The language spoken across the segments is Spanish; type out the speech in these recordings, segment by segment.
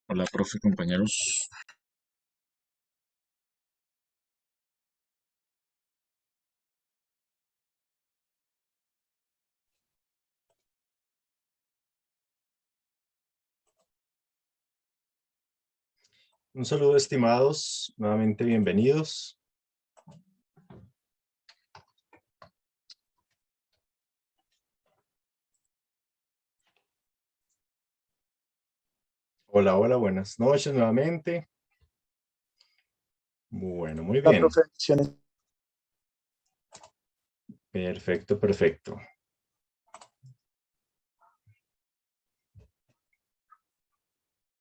Hola, profe, compañeros. Un saludo, estimados, nuevamente bienvenidos. Hola, hola, buenas noches nuevamente. Bueno, muy La bien. profe, bendiciones. Perfecto, perfecto.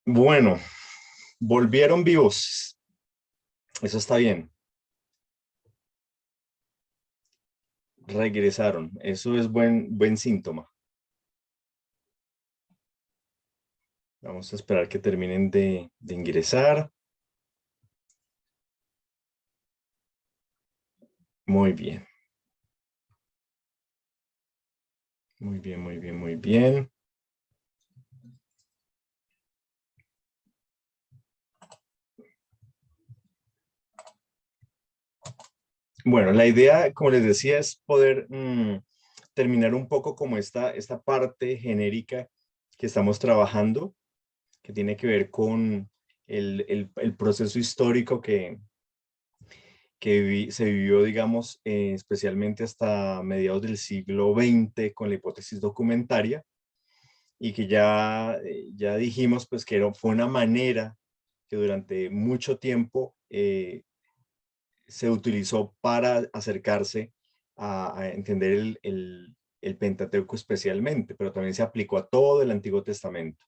Bueno, volvieron vivos. Eso está bien. Regresaron. Eso es buen síntoma. Vamos a esperar que terminen de ingresar. Muy bien. Muy bien, muy bien, muy bien. Bueno, la idea, como les decía, es poder terminar un poco como esta parte genérica que estamos trabajando, que tiene que ver con el proceso histórico que se vivió, digamos, especialmente hasta mediados del siglo XX con la hipótesis documentaria, y que ya dijimos pues que fue una manera que durante mucho tiempo se utilizó para acercarse a entender el Pentateuco especialmente, pero también se aplicó a todo el Antiguo Testamento.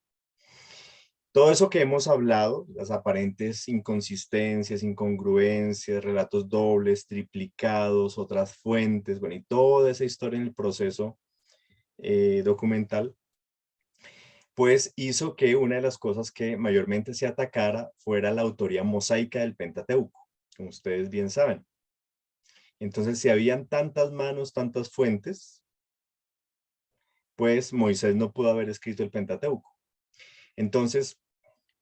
Todo eso que hemos hablado, las aparentes inconsistencias, incongruencias, relatos dobles, triplicados, otras fuentes, bueno, y toda esa historia en el proceso documental, pues hizo que una de las cosas que mayormente se atacara fuera la autoría mosaica del Pentateuco, como ustedes bien saben. Entonces, si habían tantas manos, tantas fuentes, pues Moisés no pudo haber escrito el Pentateuco. Entonces,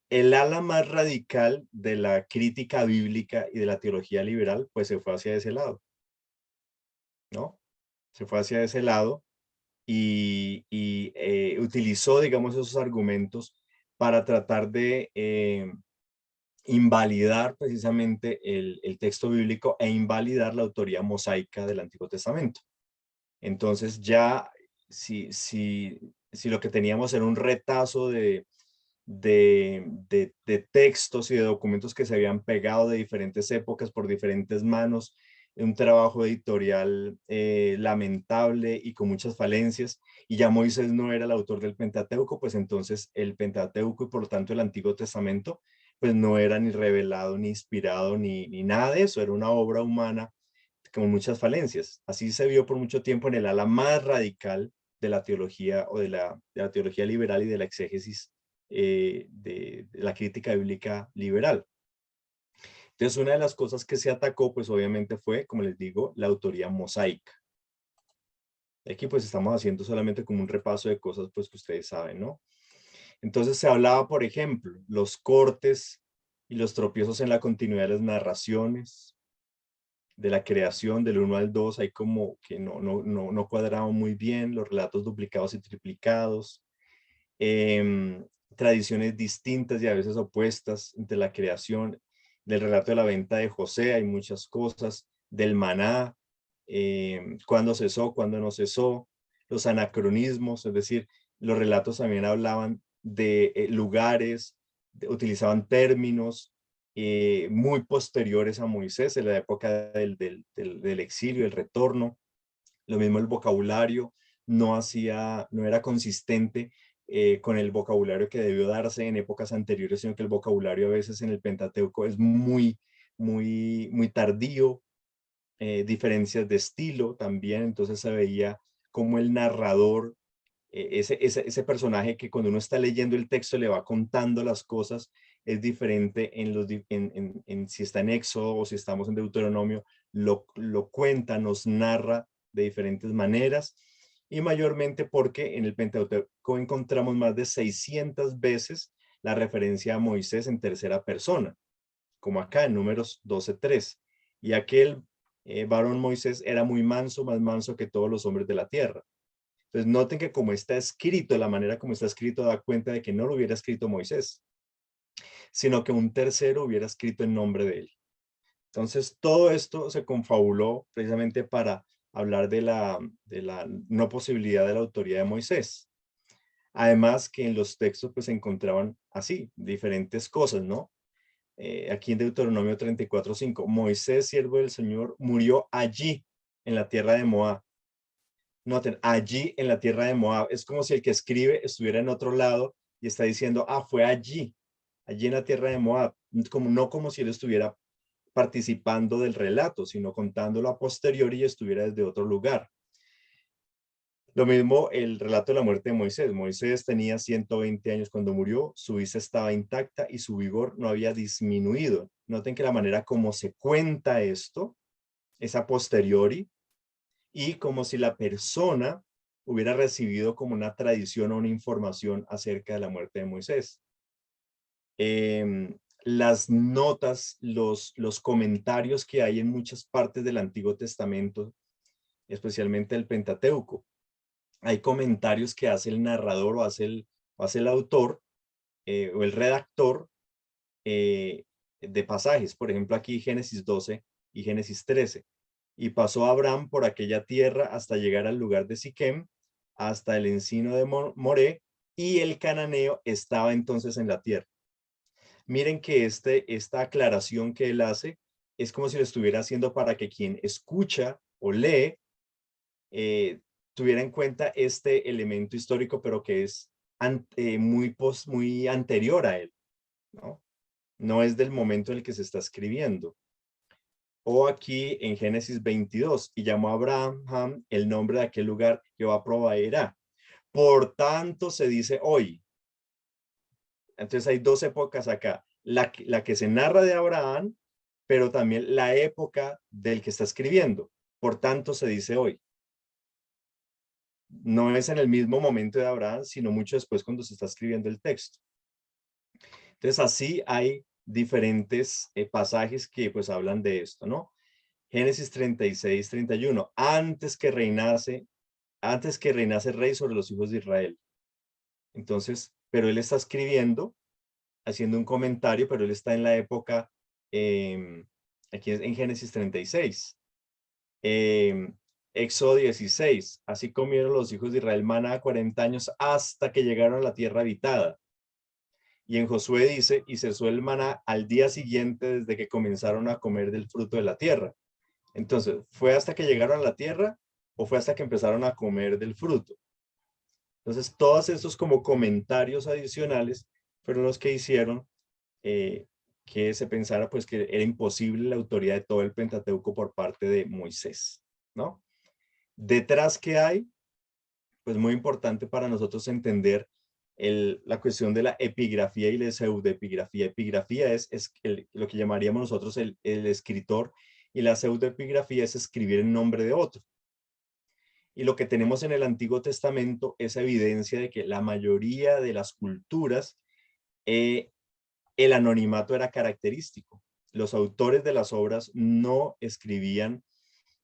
el ala más radical de la crítica bíblica y de la teología liberal, pues se fue hacia ese lado, ¿no? Se fue hacia ese lado y utilizó, digamos, esos argumentos para tratar de invalidar precisamente el texto bíblico e invalidar la autoría mosaica del Antiguo Testamento. Entonces ya, si lo que teníamos era un retazo de textos y de documentos que se habían pegado de diferentes épocas por diferentes manos, un trabajo editorial lamentable y con muchas falencias, y ya Moisés no era el autor del Pentateuco, pues entonces el Pentateuco y por lo tanto el Antiguo Testamento, pues no era ni revelado, ni inspirado, ni nada de eso, era una obra humana con muchas falencias. Así se vio por mucho tiempo en el ala más radical de la teología o de la teología liberal y de la exégesis de la crítica bíblica liberal. Entonces, una de las cosas que se atacó, pues obviamente fue, como les digo, la autoría mosaica. Aquí pues estamos haciendo solamente como un repaso de cosas pues que ustedes saben, ¿no? Entonces se hablaba, por ejemplo, los cortes y los tropiezos en la continuidad de las narraciones, de la creación del uno al 2 hay como que no cuadraban muy bien, los relatos duplicados y triplicados, tradiciones distintas y a veces opuestas entre la creación, del relato de la venta de José, hay muchas cosas, del maná, cuándo cesó, cuándo no cesó, los anacronismos, es decir, los relatos también hablaban de lugares, utilizaban términos muy posteriores a Moisés, en la época del exilio, el retorno. Lo mismo el vocabulario no era consistente con el vocabulario que debió darse en épocas anteriores, sino que el vocabulario a veces en el Pentateuco es muy tardío, diferencias de estilo también, entonces se veía como el narrador, ese personaje que cuando uno está leyendo el texto le va contando las cosas, es diferente en si está en Éxodo o si estamos en Deuteronomio, lo cuenta, nos narra de diferentes maneras, y mayormente porque en el Pentateuco encontramos más de 600 veces la referencia a Moisés en tercera persona, como acá en Números 12:3. Y aquel varón Moisés era muy manso, más manso que todos los hombres de la tierra. Entonces noten que como está escrito, la manera como está escrito da cuenta de que no lo hubiera escrito Moisés, sino que un tercero hubiera escrito en nombre de él. Entonces todo esto se confabuló precisamente para hablar de la no posibilidad de la autoría de Moisés. Además que en los textos pues se encontraban así, diferentes cosas, ¿no? Aquí en Deuteronomio 34:5, Moisés, siervo del Señor, murió allí en la tierra de Moab. Noten, allí en la tierra de Moab. Es como si el que escribe estuviera en otro lado y está diciendo, fue allí en la tierra de Moab. Como, no como si él estuviera participando del relato, sino contándolo a posteriori y estuviera desde otro lugar. Lo mismo el relato de la muerte de Moisés. Moisés tenía 120 años cuando murió, su vista estaba intacta y su vigor no había disminuido. Noten que la manera como se cuenta esto es a posteriori y como si la persona hubiera recibido como una tradición o una información acerca de la muerte de Moisés. Las notas, los comentarios que hay en muchas partes del Antiguo Testamento, especialmente el Pentateuco, hay comentarios que hace el narrador o hace el autor o el redactor de pasajes. Por ejemplo, aquí Génesis 12 y Génesis 13. Y pasó Abraham por aquella tierra hasta llegar al lugar de Siquem, hasta el encino de Moré, y el cananeo estaba entonces en la tierra. Miren que esta aclaración que él hace es como si lo estuviera haciendo para que quien escucha o lee eh, tuviera en cuenta este elemento histórico, pero que es muy anterior a él, ¿no? No es del momento en el que se está escribiendo. O aquí en Génesis 22, y llamó a Abraham el nombre de aquel lugar, Jehová proveerá. Por tanto, se dice hoy. Entonces hay dos épocas acá, la que se narra de Abraham, pero también la época del que está escribiendo. Por tanto, se dice hoy. No es en el mismo momento de Abraham, sino mucho después cuando se está escribiendo el texto. Entonces así hay diferentes pasajes que pues hablan de esto, ¿no? Génesis 36:31, antes que reinase rey sobre los hijos de Israel. Entonces, pero él está escribiendo, haciendo un comentario, pero él está en la época, aquí en Génesis 36. Éxodo 16, así comieron los hijos de Israel maná 40 años hasta que llegaron a la tierra habitada. Y en Josué dice, y cesó el maná al día siguiente desde que comenzaron a comer del fruto de la tierra. Entonces, ¿fue hasta que llegaron a la tierra o fue hasta que empezaron a comer del fruto? Entonces, todos estos como comentarios adicionales fueron los que hicieron que se pensara pues que era imposible la autoría de todo el Pentateuco por parte de Moisés, ¿no? Detrás que hay, pues muy importante para nosotros entender la cuestión de la epigrafía y la pseudoepigrafía. Epigrafía es lo que llamaríamos nosotros el escritor, y la pseudoepigrafía es escribir en nombre de otro. Y lo que tenemos en el Antiguo Testamento es evidencia de que la mayoría de las culturas, el anonimato era característico. Los autores de las obras no escribían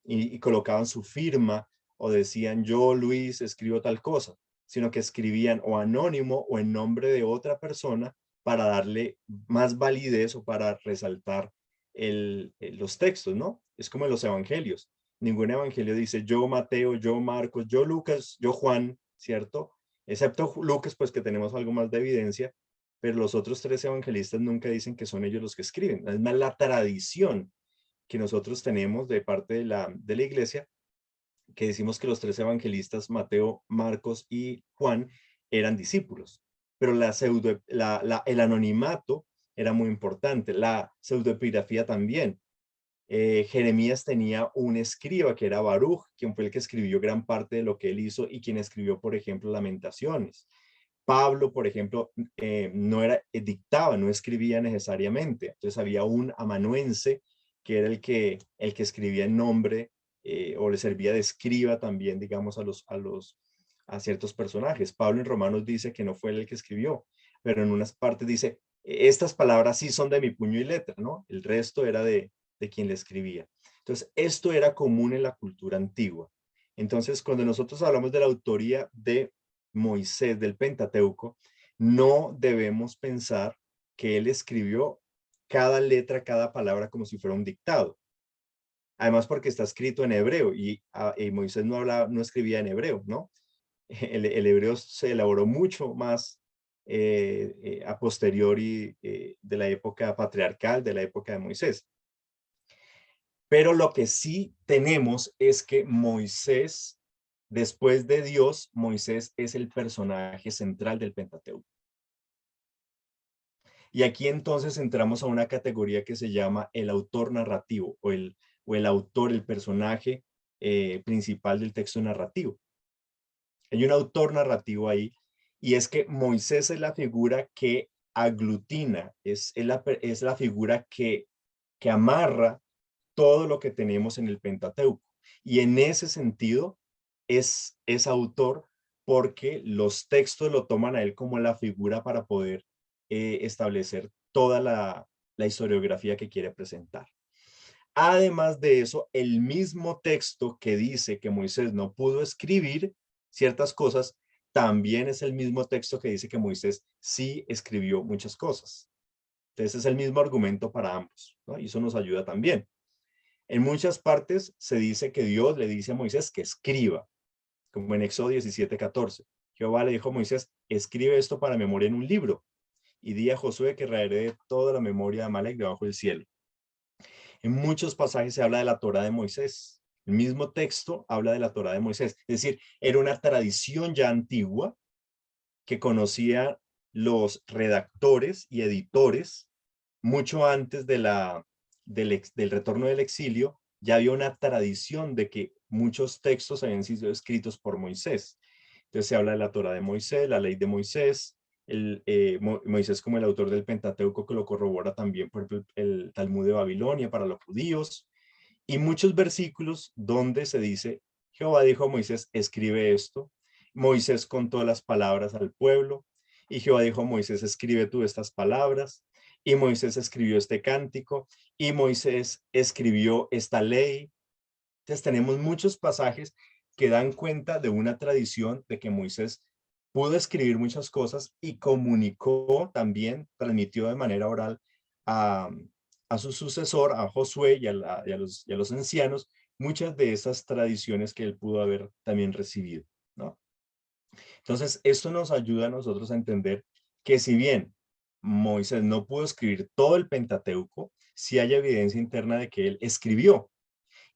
y colocaban su firma o decían yo, Luis, escribo tal cosa, sino que escribían o anónimo o en nombre de otra persona para darle más validez o para resaltar los textos, ¿no? Es como en los evangelios. Ningún evangelio dice yo Mateo, yo Marcos, yo Lucas, yo Juan, ¿cierto? Excepto Lucas, pues que tenemos algo más de evidencia, pero los otros tres evangelistas nunca dicen que son ellos los que escriben. Es más la tradición que nosotros tenemos de parte de la iglesia, que decimos que los tres evangelistas, Mateo, Marcos y Juan, eran discípulos. Pero el anonimato era muy importante, la pseudoepigrafía también. Jeremías tenía un escriba que era Baruch, quien fue el que escribió gran parte de lo que él hizo y quien escribió, por ejemplo, Lamentaciones. Pablo, por ejemplo, no dictaba, no escribía necesariamente. Entonces había un amanuense que era el que escribía en nombre o le servía de escriba también, digamos, a ciertos personajes. Pablo en Romanos dice que no fue él el que escribió, pero en unas partes dice, estas palabras sí son de mi puño y letra, ¿no? El resto era de quien le escribía. Entonces, esto era común en la cultura antigua. Entonces, cuando nosotros hablamos de la autoría de Moisés, del Pentateuco, no debemos pensar que él escribió cada letra, cada palabra como si fuera un dictado. Además, porque está escrito en hebreo y Moisés no hablaba, no escribía en hebreo, ¿no? El hebreo se elaboró mucho más a posteriori de la época patriarcal, de la época de Moisés. Pero lo que sí tenemos es que Moisés, después de Dios, Moisés es el personaje central del Pentateuco. Y aquí entonces entramos a una categoría que se llama el autor narrativo o el autor, el personaje principal del texto narrativo. Hay un autor narrativo ahí y es que Moisés es la figura que aglutina, es la figura que amarra todo lo que tenemos en el Pentateuco. Y en ese sentido es autor porque los textos lo toman a él como la figura para poder establecer toda la historiografía que quiere presentar. Además de eso, el mismo texto que dice que Moisés no pudo escribir ciertas cosas, también es el mismo texto que dice que Moisés sí escribió muchas cosas. Entonces es el mismo argumento para ambos, ¿no? Y eso nos ayuda también. En muchas partes se dice que Dios le dice a Moisés que escriba, como en Éxodo 17:14. Jehová le dijo a Moisés, escribe esto para memoria en un libro y di a Josué que raeré toda la memoria de Amalek debajo del cielo. En muchos pasajes se habla de la Torá de Moisés. El mismo texto habla de la Torá de Moisés. Es decir, era una tradición ya antigua que conocía los redactores y editores mucho antes del retorno del exilio. Ya había una tradición de que muchos textos habían sido escritos por Moisés. Entonces se habla de la Torá de Moisés, la ley de Moisés, Moisés como el autor del Pentateuco, que lo corrobora también por ejemplo, el Talmud de Babilonia para los judíos, y muchos versículos donde se dice, Jehová dijo a Moisés, escribe esto. Moisés contó las palabras al pueblo, y Jehová dijo a Moisés, escribe tú estas palabras, y Moisés escribió este cántico, y Moisés escribió esta ley. Entonces tenemos muchos pasajes que dan cuenta de una tradición de que Moisés pudo escribir muchas cosas y comunicó también, transmitió de manera oral a, a su sucesor, a Josué y a los ancianos, muchas de esas tradiciones que él pudo haber también recibido, ¿no? Entonces, esto nos ayuda a nosotros a entender que si bien Moisés no pudo escribir todo el Pentateuco, sí hay evidencia interna de que él escribió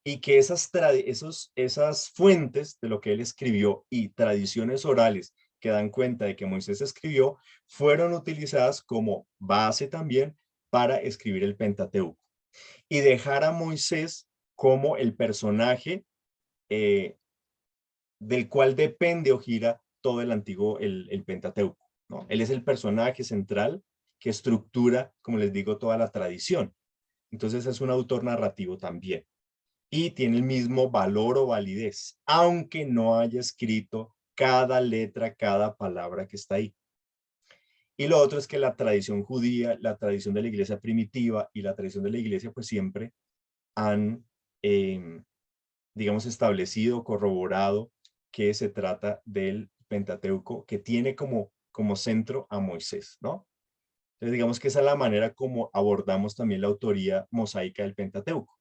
y que esas fuentes de lo que él escribió y tradiciones orales que dan cuenta de que Moisés escribió fueron utilizadas como base también para escribir el Pentateuco y dejar a Moisés como el personaje eh, del cual depende o gira todo el antiguo, el Pentateuco, ¿no? Él es el personaje central que estructura, como les digo, toda la tradición. Entonces es un autor narrativo también y tiene el mismo valor o validez, aunque no haya escrito cada letra, cada palabra que está ahí. Y lo otro es que la tradición judía, la tradición de la iglesia primitiva y la tradición de la iglesia, pues siempre han, digamos, establecido, corroborado que se trata del Pentateuco, que tiene como centro a Moisés, ¿no? Entonces, digamos que esa es la manera como abordamos también la autoría mosaica del Pentateuco.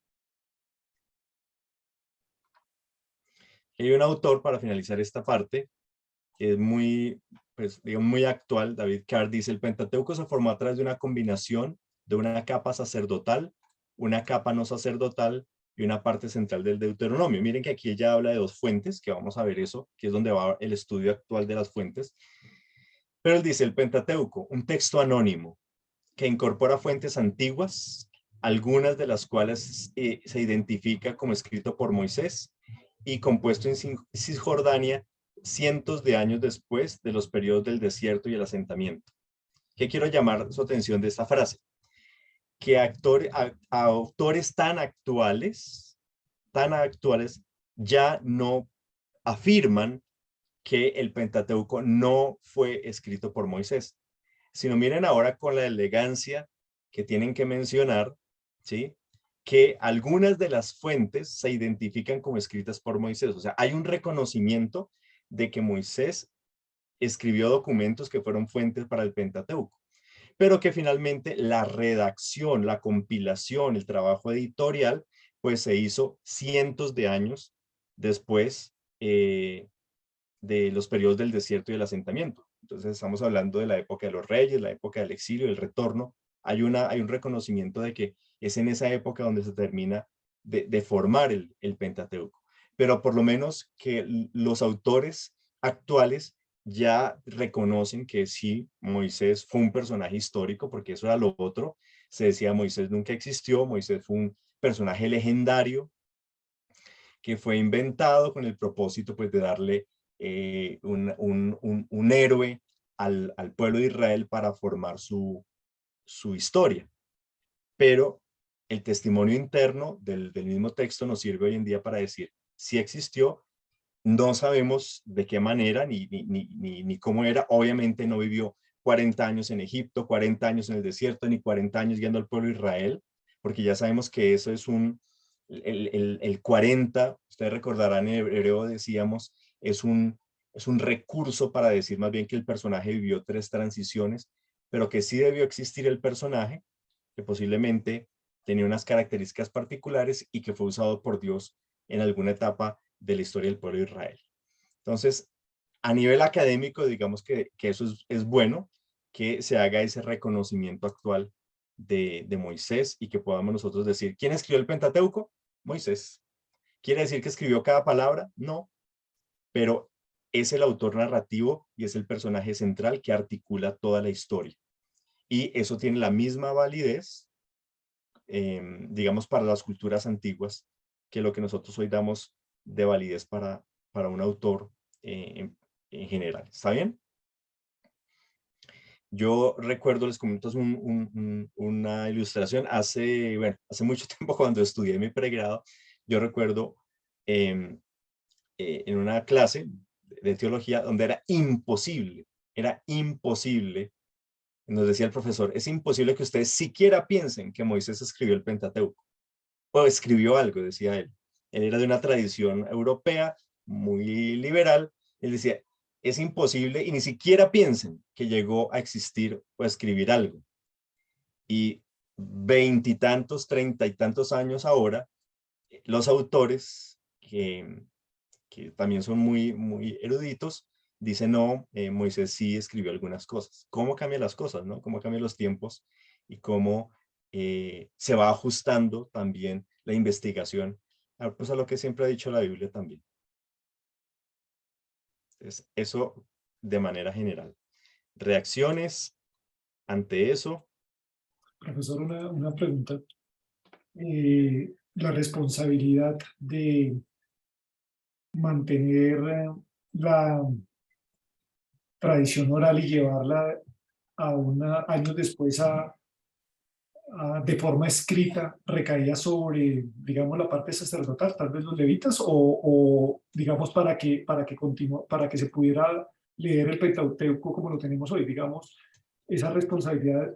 Hay un autor, para finalizar esta parte, que es muy, pues, digamos, muy actual. David Card dice, el Pentateuco se formó a través de una combinación de una capa sacerdotal, una capa no sacerdotal y una parte central del Deuteronomio. Miren que aquí ella habla de dos fuentes, que vamos a ver eso, que es donde va el estudio actual de las fuentes. Pero él dice, el Pentateuco, un texto anónimo que incorpora fuentes antiguas, algunas de las cuales se identifica como escrito por Moisés y compuesto en Cisjordania cientos de años después de los periodos del desierto y el asentamiento. ¿Qué quiero llamar su atención de esta frase? Que autores tan actuales, ya no afirman que el Pentateuco no fue escrito por Moisés. sino miren ahora con la elegancia que tienen que mencionar, ¿sí? Que algunas de las fuentes se identifican como escritas por Moisés. O sea, hay un reconocimiento de que Moisés escribió documentos que fueron fuentes para el Pentateuco, pero que finalmente la redacción, la compilación, el trabajo editorial, pues se hizo cientos de años después de los periodos del desierto y del asentamiento. Entonces estamos hablando de la época de los reyes, la época del exilio, del retorno. Hay un reconocimiento de que es en esa época donde se termina de formar el Pentateuco. Pero por lo menos que los autores actuales ya reconocen que sí, Moisés fue un personaje histórico, porque eso era lo otro. Se decía Moisés nunca existió, Moisés fue un personaje legendario que fue inventado con el propósito pues de darle un héroe al pueblo de Israel para formar su historia. Pero el testimonio interno del mismo texto nos sirve hoy en día para decir si existió, no sabemos de qué manera ni cómo era. Obviamente no vivió 40 años en Egipto, 40 años en el desierto, ni 40 años guiando al pueblo de Israel, porque ya sabemos que eso es el 40, ustedes recordarán en hebreo decíamos, es un recurso para decir más bien que el personaje vivió 3 transiciones, pero que sí debió existir el personaje, que posiblemente tenía unas características particulares y que fue usado por Dios en alguna etapa de la historia del pueblo de Israel. Entonces, a nivel académico, digamos que eso es bueno, que se haga ese reconocimiento actual de Moisés y que podamos nosotros decir, ¿quién escribió el Pentateuco? Moisés. ¿Quiere decir que escribió cada palabra? No, pero es el autor narrativo y es el personaje central que articula toda la historia. Y eso tiene la misma validez, digamos, para las culturas antiguas, que lo que nosotros hoy damos de validez para un autor en general. ¿Está bien? Yo recuerdo, les comento una ilustración, hace mucho tiempo cuando estudié mi pregrado, yo recuerdo eh, en una clase de teología donde era imposible, nos decía el profesor, es imposible que ustedes siquiera piensen que Moisés escribió el Pentateuco, o escribió algo, decía él. Él era de una tradición europea muy liberal. Él decía, es imposible y ni siquiera piensen que llegó a existir o a escribir algo. Y veintitantos, treinta y tantos años ahora, los autores que también son muy eruditos, dicen, no, Moisés sí escribió algunas cosas. ¿Cómo cambian las cosas, no? ¿Cómo cambian los tiempos y cómo se va ajustando también la investigación pues, a lo que siempre ha dicho la Biblia también? Entonces, eso de manera general. ¿Reacciones ante eso? Profesor, una pregunta. La responsabilidad de mantener la tradición oral y llevarla años después de forma escrita recaía sobre, digamos, la parte sacerdotal, tal vez los levitas, digamos, para que se pudiera leer el Pentateuco como lo tenemos hoy, digamos, esa responsabilidad,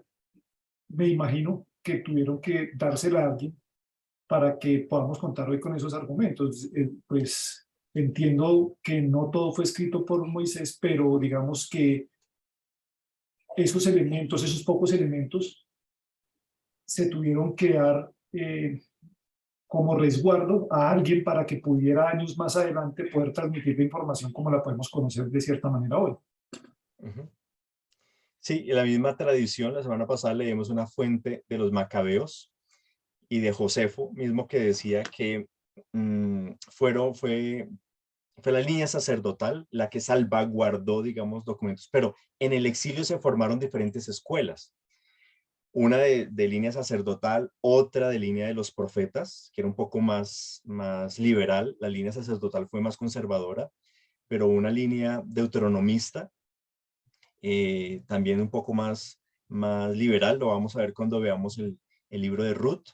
me imagino que tuvieron que dársela a alguien para que podamos contar hoy con esos argumentos. Pues entiendo que no todo fue escrito por Moisés, pero digamos que esos elementos, esos pocos elementos, se tuvieron que dar como resguardo a alguien para que pudiera años más adelante poder transmitir la información como la podemos conocer de cierta manera hoy. Uh-huh. Sí, en la misma tradición, la semana pasada leímos una fuente de los macabeos y de Josefo mismo que decía que fue la línea sacerdotal la que salvaguardó, digamos, documentos, pero en el exilio se formaron diferentes escuelas, una de línea sacerdotal, otra de línea de los profetas, que era un poco más liberal, la línea sacerdotal fue más conservadora, pero una línea deuteronomista, también un poco más liberal, lo vamos a ver cuando veamos el libro de Ruth,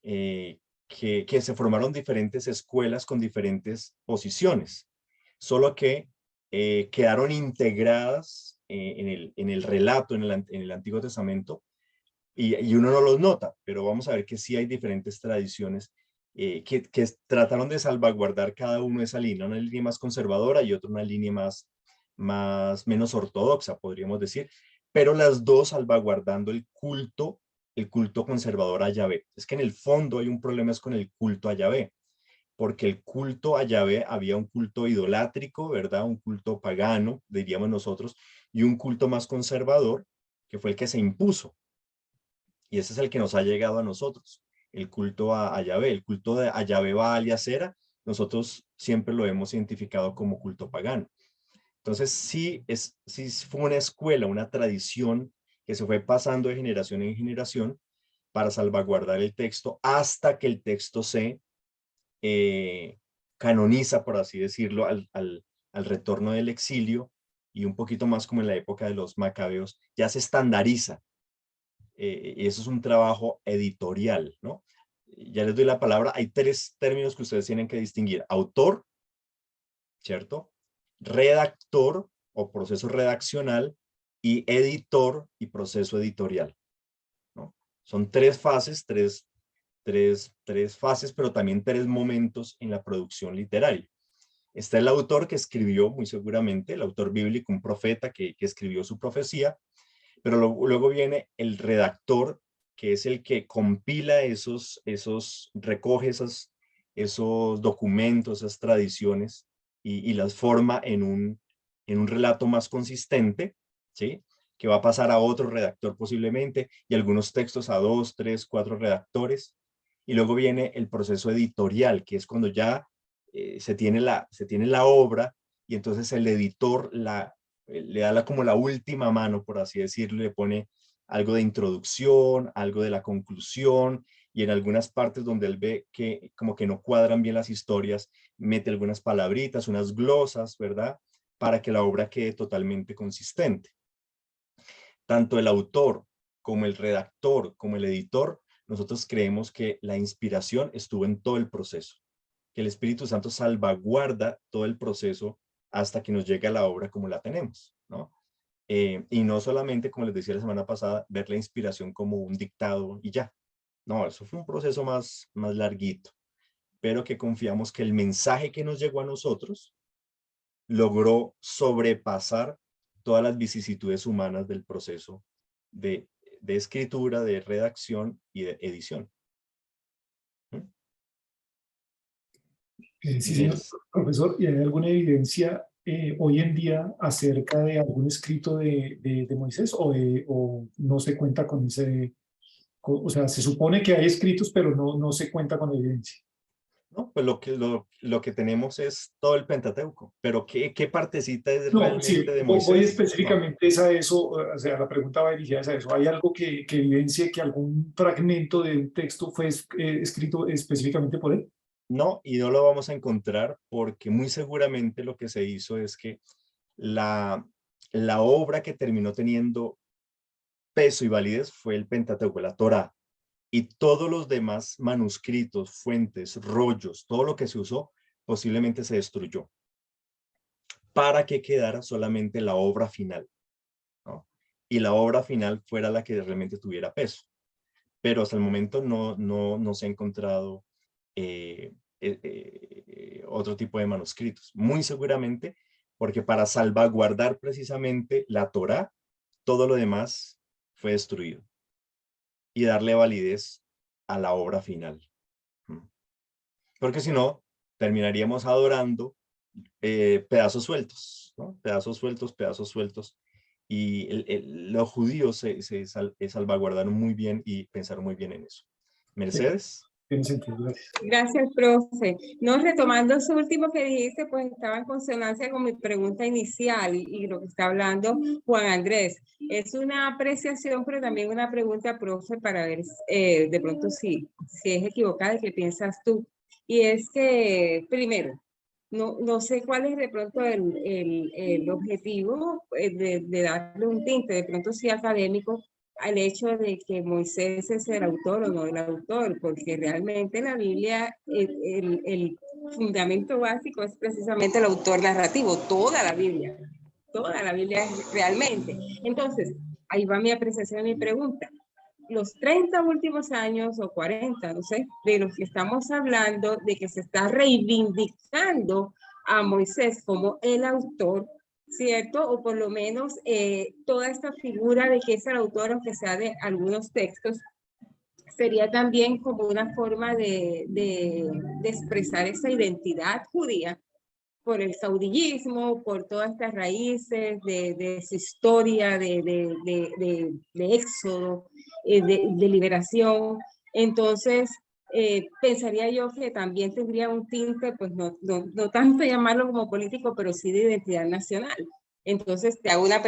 que se formaron diferentes escuelas con diferentes posiciones, solo que quedaron integradas en el relato, en el Antiguo Testamento, y uno no los nota, pero vamos a ver que sí hay diferentes tradiciones que trataron de salvaguardar cada uno esa línea, una línea más conservadora y otra una línea menos ortodoxa, podríamos decir, pero las dos salvaguardando el culto conservador a Yahvé. Es que en el fondo hay un problema es con el culto a Yahvé, porque el culto a Yahvé había un culto idolátrico, ¿verdad? Un culto pagano, diríamos nosotros, y un culto más conservador, que fue el que se impuso. Y ese es el que nos ha llegado a nosotros, el culto a Yahvé, el culto a Yahvé Baal y Acera, nosotros siempre lo hemos identificado como culto pagano. Entonces sí fue una escuela, una tradición que se fue pasando de generación en generación para salvaguardar el texto hasta que el texto se canoniza, por así decirlo, al retorno del exilio y un poquito más como en la época de los macabeos, ya se estandariza. Y eso es un trabajo editorial, ¿no? Ya les doy la palabra. Hay tres términos que ustedes tienen que distinguir. Autor, ¿cierto? Redactor o proceso redaccional y editor y proceso editorial, ¿no? Son tres fases, tres fases, pero también tres momentos en la producción literaria. Está el autor que escribió, muy seguramente, el autor bíblico, un profeta que escribió su profecía, pero luego viene el redactor, que es el que compila recoge esos documentos, esas tradiciones y las forma en un relato más consistente, ¿sí? Que va a pasar a otro redactor posiblemente y algunos textos a 2, 3, 4 redactores. Y luego viene el proceso editorial, que es cuando ya se tiene la obra y entonces el editor le da como la última mano, por así decirlo, le pone algo de introducción, algo de la conclusión, y en algunas partes donde él ve que como que no cuadran bien las historias, mete algunas palabritas, unas glosas, ¿verdad? Para que la obra quede totalmente consistente. Tanto el autor como el redactor, como el editor, nosotros creemos que la inspiración estuvo en todo el proceso, que el Espíritu Santo salvaguarda todo el proceso hasta que nos llegue a la obra como la tenemos, ¿no? Y no solamente, como les decía la semana pasada, ver la inspiración como un dictado y ya. No, eso fue un proceso más larguito, pero que confiamos que el mensaje que nos llegó a nosotros logró sobrepasar todas las vicisitudes humanas del proceso de escritura, de redacción y de edición. Sí, señor profesor, ¿y hay alguna evidencia hoy en día acerca de algún escrito de Moisés o no se cuenta con o sea, se supone que hay escritos, pero no se cuenta con evidencia? No, pues lo que tenemos es todo el Pentateuco, pero ¿qué partecita es No, realmente sí, de voy Moisés? No, específicamente a eso, o sea, la pregunta va dirigida a eso. ¿Hay algo que evidencie que algún fragmento de un texto fue escrito específicamente por él? no, y no lo vamos a encontrar porque muy seguramente lo que se hizo es que la, la obra que terminó teniendo peso y validez fue el Pentateuco, la Torá, y todos los demás manuscritos, fuentes, rollos, todo lo que se usó, posiblemente se destruyó para que quedara solamente la obra final, ¿no? Y la obra final fuera la que realmente tuviera peso. Pero hasta el momento no se ha encontrado otro tipo de manuscritos. Muy seguramente porque para salvaguardar precisamente la Torá, todo lo demás fue destruido y darle validez a la obra final. Porque si no, terminaríamos adorando pedazos sueltos, ¿no? Pedazos sueltos. Y los judíos se salvaguardaron muy bien y pensaron muy bien en eso. Sí, Mercedes. tiene sentido, gracias. Gracias, profe. No, retomando eso último que dijiste, pues estaba en consonancia con mi pregunta inicial y lo que está hablando Juan Andrés. Es una apreciación, pero también una pregunta, profe, para ver de pronto si es equivocada, ¿qué piensas tú? Y es que, primero, no sé cuál es de pronto el objetivo de darle un tinte, de pronto sí académico, al hecho de que Moisés es el autor o no el autor, porque realmente la Biblia, el fundamento básico es precisamente el autor narrativo, toda la Biblia. toda la Biblia realmente. Entonces, ahí va mi apreciación y mi pregunta. Los 30 últimos años o 40, no sé, de los que estamos hablando, de que se está reivindicando a Moisés como el autor, ¿cierto? O por lo menos toda esta figura de que es el autor, aunque sea de algunos textos, sería también como una forma de expresar esa identidad judía por el caudillismo, por todas estas raíces de su historia, de éxodo, de liberación. Entonces, pensaría yo que también tendría un tinte, pues no tanto llamarlo como político, pero sí de identidad nacional. Entonces, te hago la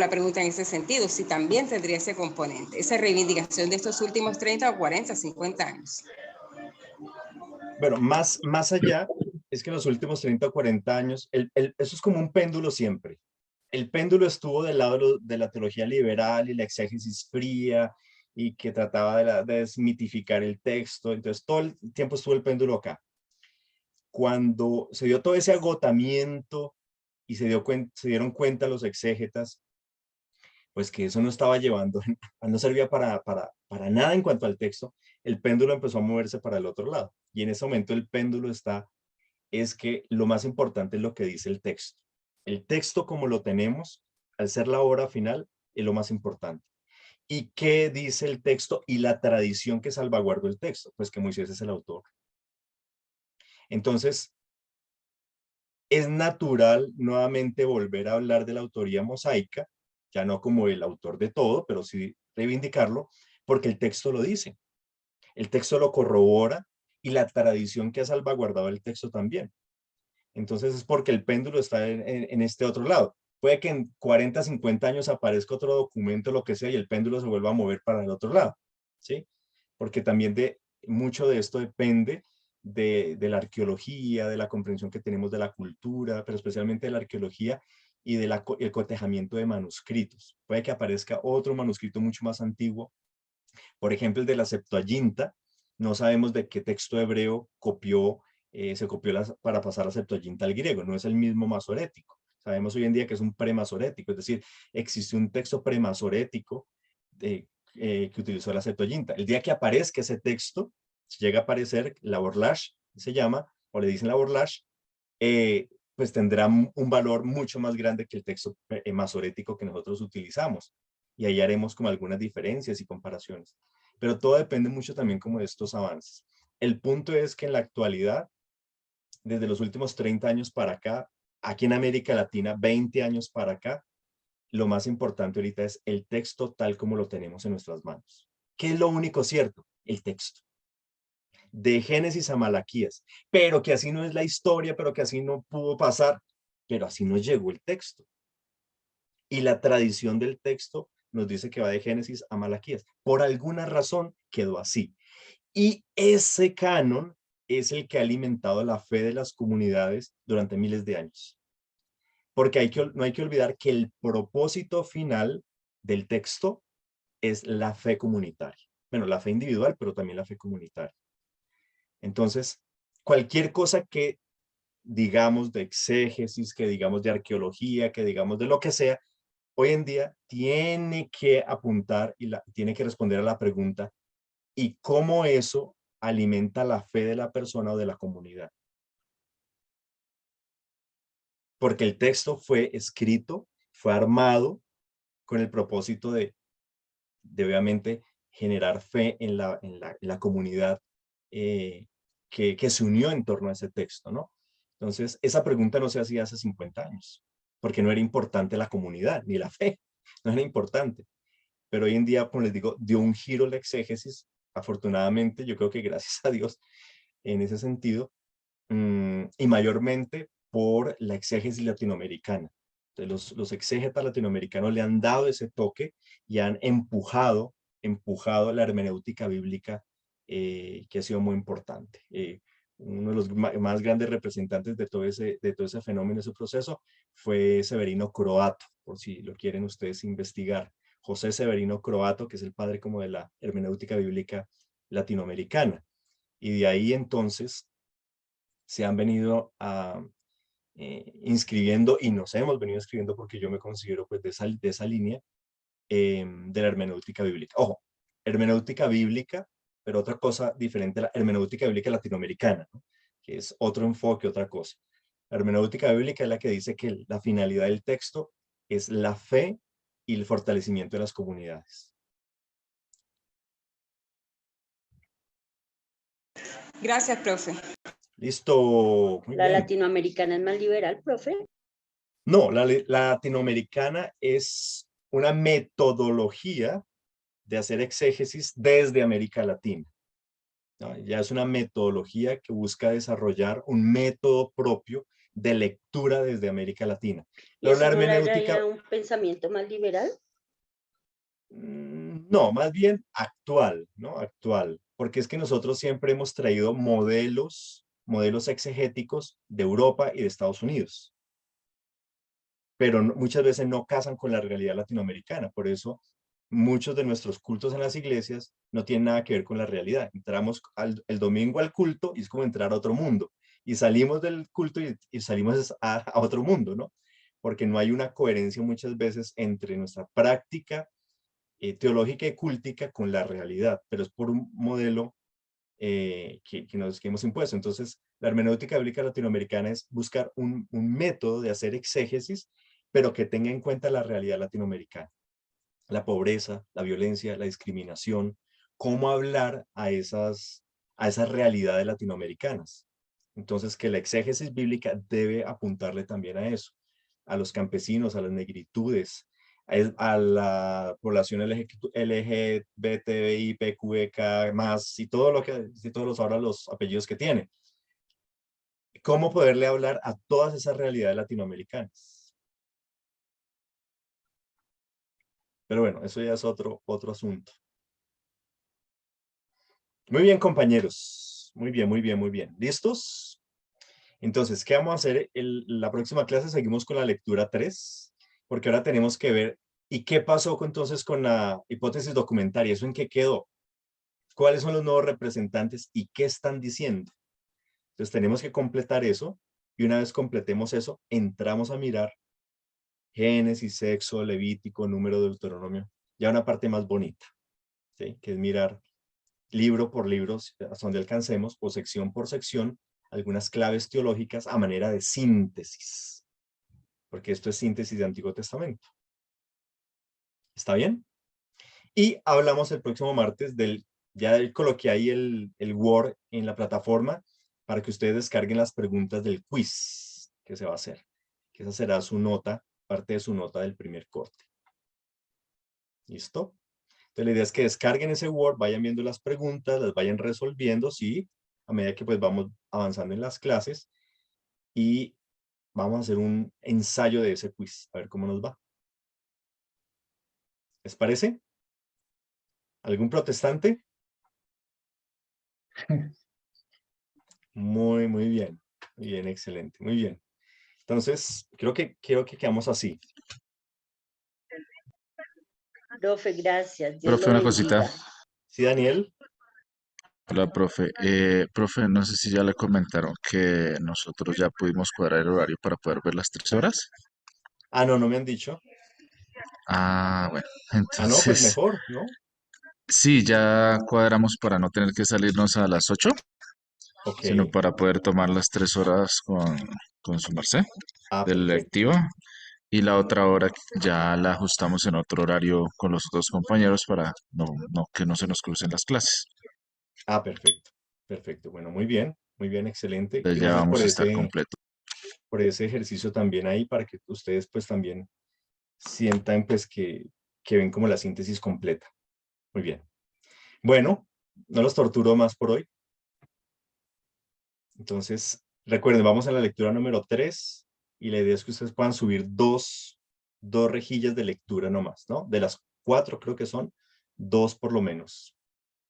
pregunta en ese sentido, si también tendría ese componente, esa reivindicación de estos últimos 30 o 40, 50 años. Bueno, más allá, es que en los últimos 30 o 40 años, eso es como un péndulo siempre. El péndulo estuvo del lado de la teología liberal y la exégesis fría y que trataba de desmitificar el texto. Entonces, todo el tiempo estuvo el péndulo acá. Cuando se dio todo ese agotamiento y se dieron cuenta los exégetas, pues que eso no estaba llevando, no servía para nada en cuanto al texto, el péndulo empezó a moverse para el otro lado. Y en ese momento el péndulo es que lo más importante es lo que dice el texto. El texto como lo tenemos, al ser la obra final, es lo más importante. ¿Y qué dice el texto y la tradición que salvaguardó el texto? Pues que Moisés es el autor. Entonces, es natural nuevamente volver a hablar de la autoría mosaica, ya no como el autor de todo, pero sí reivindicarlo, porque el texto lo dice. El texto lo corrobora y la tradición que ha salvaguardado el texto también. Entonces es porque el péndulo está en este otro lado. Puede que en 40, 50 años aparezca otro documento, lo que sea, y el péndulo se vuelva a mover para el otro lado, ¿sí? Porque también mucho de esto depende de la arqueología, de la comprensión que tenemos de la cultura, pero especialmente de la arqueología y del cotejamiento de manuscritos. Puede que aparezca otro manuscrito mucho más antiguo, por ejemplo, el de la Septuaginta. No sabemos de qué texto hebreo se copió para pasar la Septuaginta al griego, no es el mismo masorético. Sabemos hoy en día que es un premasorético, es decir, existe un texto premasorético que utilizó la Septuaginta. El día que aparezca ese texto, si llega a aparecer la Borlash, se llama, o le dicen la Borlash, pues tendrá un valor mucho más grande que el texto masorético que nosotros utilizamos. Y ahí haremos como algunas diferencias y comparaciones. Pero todo depende mucho también como de estos avances. El punto es que en la actualidad, desde los últimos 30 años para acá, aquí en América Latina, 20 años para acá, lo más importante ahorita es el texto tal como lo tenemos en nuestras manos. ¿Qué es lo único cierto? El texto. De Génesis a Malaquías. Pero que así no es la historia, pero que así no pudo pasar, pero así nos llegó el texto. Y la tradición del texto nos dice que va de Génesis a Malaquías. Por alguna razón quedó así. Y ese canon es el que ha alimentado la fe de las comunidades durante miles de años. Porque no hay que olvidar que el propósito final del texto es la fe comunitaria. Bueno, la fe individual, pero también la fe comunitaria. Entonces, cualquier cosa que digamos de exégesis, que digamos de arqueología, que digamos de lo que sea, hoy en día tiene que apuntar y tiene que responder a la pregunta, ¿y cómo eso alimenta la fe de la persona o de la comunidad? Porque el texto fue escrito, fue armado con el propósito de obviamente generar fe en la comunidad que se unió en torno a ese texto, ¿no? Entonces, esa pregunta no se hacía hace 50 años, porque no era importante la comunidad, ni la fe, no era importante. Pero hoy en día, como les digo, dio un giro la exégesis, afortunadamente, yo creo que gracias a Dios, en ese sentido, y mayormente por la exégesis latinoamericana. Entonces, los exégetas latinoamericanos le han dado ese toque y han empujado la hermenéutica bíblica, que ha sido muy importante. Uno de los más grandes representantes de todo ese fenómeno, ese proceso, fue Severino Croato, por si lo quieren ustedes investigar. José Severino Croato, que es el padre como de la hermenéutica bíblica latinoamericana. Y de ahí entonces se han venido inscribiendo, y nos hemos venido inscribiendo porque yo me considero pues de esa línea de la hermenéutica bíblica. Ojo, hermenéutica bíblica, pero otra cosa diferente a la hermenéutica bíblica latinoamericana, ¿no? Que es otro enfoque, otra cosa. La hermenéutica bíblica es la que dice que la finalidad del texto es la fe y el fortalecimiento de las comunidades. Gracias, profe. Listo. Muy ¿La bien. latinoamericana es más liberal, profe? No, la latinoamericana es una metodología de hacer exégesis desde América Latina. ¿No? Ya es una metodología que busca desarrollar un método propio de lectura desde América Latina. ¿Y Pero eso la no era hermenéutica, ya un pensamiento más liberal? no, más bien actual, ¿no? Actual, porque es que nosotros siempre hemos traído modelos exegéticos de Europa y de Estados Unidos, pero muchas veces no casan con la realidad latinoamericana. Por eso muchos de nuestros cultos en las iglesias no tienen nada que ver con la realidad. Entramos el domingo al culto y es como entrar a otro mundo. Y salimos del culto y salimos a otro mundo, ¿no? Porque no hay una coherencia muchas veces entre nuestra práctica teológica y cúltica con la realidad, pero es por un modelo que hemos impuesto. Entonces, la hermenéutica bíblica latinoamericana es buscar un método de hacer exégesis, pero que tenga en cuenta la realidad latinoamericana. La pobreza, la violencia, la discriminación, cómo hablar a esas realidades latinoamericanas. Entonces, que la exégesis bíblica debe apuntarle también a eso, a los campesinos, a las negritudes, a la población LGBTI, PQEK, más, y todo lo que, y todos ahora los apellidos que tiene. ¿Cómo poderle hablar a todas esas realidades latinoamericanas? Pero bueno, eso ya es otro asunto. Muy bien, compañeros. Muy bien, muy bien, muy bien. ¿Listos? Entonces, ¿qué vamos a hacer? La próxima clase seguimos con la lectura 3, porque ahora tenemos que ver ¿y qué pasó entonces con la hipótesis documentaria? ¿Eso en qué quedó? ¿Cuáles son los nuevos representantes y qué están diciendo? Entonces tenemos que completar eso, y una vez completemos eso, entramos a mirar Génesis, Éxodo, Levítico, Número, Deuteronomio, ya una parte más bonita, ¿sí? Que es mirar libro por libro, hasta donde alcancemos, o sección por sección, algunas claves teológicas a manera de síntesis, porque esto es síntesis de Antiguo Testamento. ¿Está bien? Y hablamos el próximo martes ya coloqué ahí el Word en la plataforma para que ustedes descarguen las preguntas del quiz que se va a hacer, que esa será su nota, parte de su nota del primer corte. ¿Listo? Entonces la idea es que descarguen ese Word, vayan viendo las preguntas, las vayan resolviendo, ¿sí? A medida que pues vamos avanzando en las clases, y vamos a hacer un ensayo de ese quiz, a ver cómo nos va. ¿Les parece? ¿Algún protestante? Muy, muy bien. Muy bien, excelente. Muy bien. Entonces, quiero que quedamos así. Profe, gracias. Dios Profe, lo una cosita. bendiga. ¿Sí, Daniel? Hola, profe. Profe, no sé si ya le comentaron que nosotros ya pudimos cuadrar el horario para poder ver las 3 horas. Ah, no, no me han dicho. Ah, bueno, Ah, no, pues entonces, mejor, ¿no? sí, ya cuadramos para no tener que salirnos a las 8, Ok. sino para poder tomar las 3 horas con su merced Ah, del perfecto. lectivo. Y la otra hora ya la ajustamos en otro horario con los otros compañeros para que no se nos crucen las clases. Ah, perfecto. Perfecto. Bueno, muy bien, excelente. Entonces ya Gracias vamos a estar completos. por ese ejercicio también ahí, para que ustedes pues también sientan pues que ven como la síntesis completa. Muy bien. Bueno, no los torturo más por hoy. Entonces, recuerden, vamos a la lectura número 3, y la idea es que ustedes puedan subir dos rejillas de lectura nomás, ¿no? De las 4 creo que son 2 por lo menos.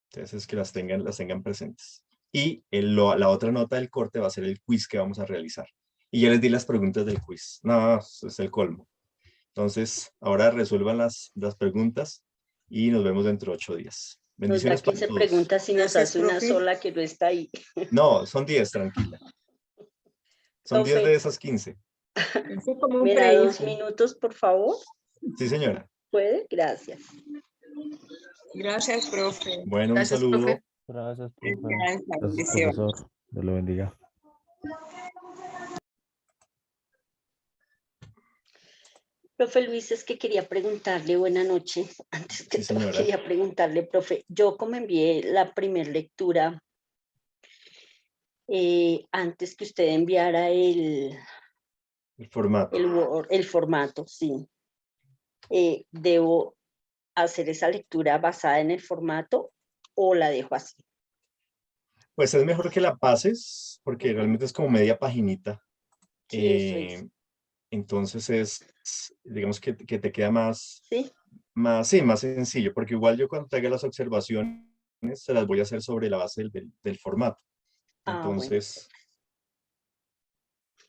Entonces, es que las tengan presentes. Y la otra nota del corte va a ser el quiz que vamos a realizar. Y ya les di las preguntas del quiz. No, es el colmo. Entonces, ahora resuelvan las preguntas y nos vemos dentro de 8 días. Nos da Bendiciones para 15 todos. preguntas y nos Gracias, hace una profe. sola que no está ahí. No, son 10, tranquila. Son 10 de Profe, esas 15. Eso es como un ¿me da 2 pre-ICE. minutos, por favor? Sí, señora. ¿Puede? Gracias. Gracias, profe. Bueno, un Gracias, saludo. profe. Gracias, profe. Gracias, Gracias, bendiciones. profesor. Dios lo bendiga. Profe Luis, es que quería preguntarle, buena noche. Antes que Sí, todo, señora. quería preguntarle, profe, yo como envié la primer lectura, antes que usted enviara el El formato. el formato, sí. ¿Debo hacer esa lectura basada en el formato o la dejo así? Pues es mejor que la pases, porque Ujú. realmente es como media paginita. Sí, eso es. Entonces digamos que te queda más, Sí. sí, más sencillo, porque igual yo cuando te haga las observaciones se las voy a hacer sobre la base del formato. Ah, bueno. Entonces,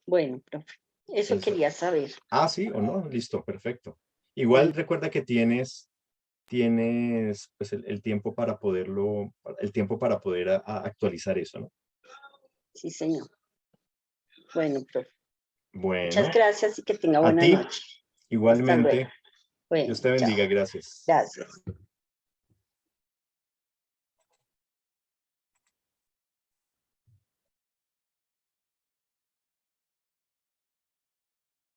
Bueno, profe, eso eso. quería saber. Sí o no, listo, perfecto. Igual Bueno, recuerda que tienes pues el tiempo para poderlo, el tiempo para poder actualizar eso, ¿no? sí, señor. Bueno, profe, Bueno, muchas gracias y que tenga a buena ti noche. Hasta luego. igualmente. Bueno, Dios te chao. bendiga, gracias. Gracias.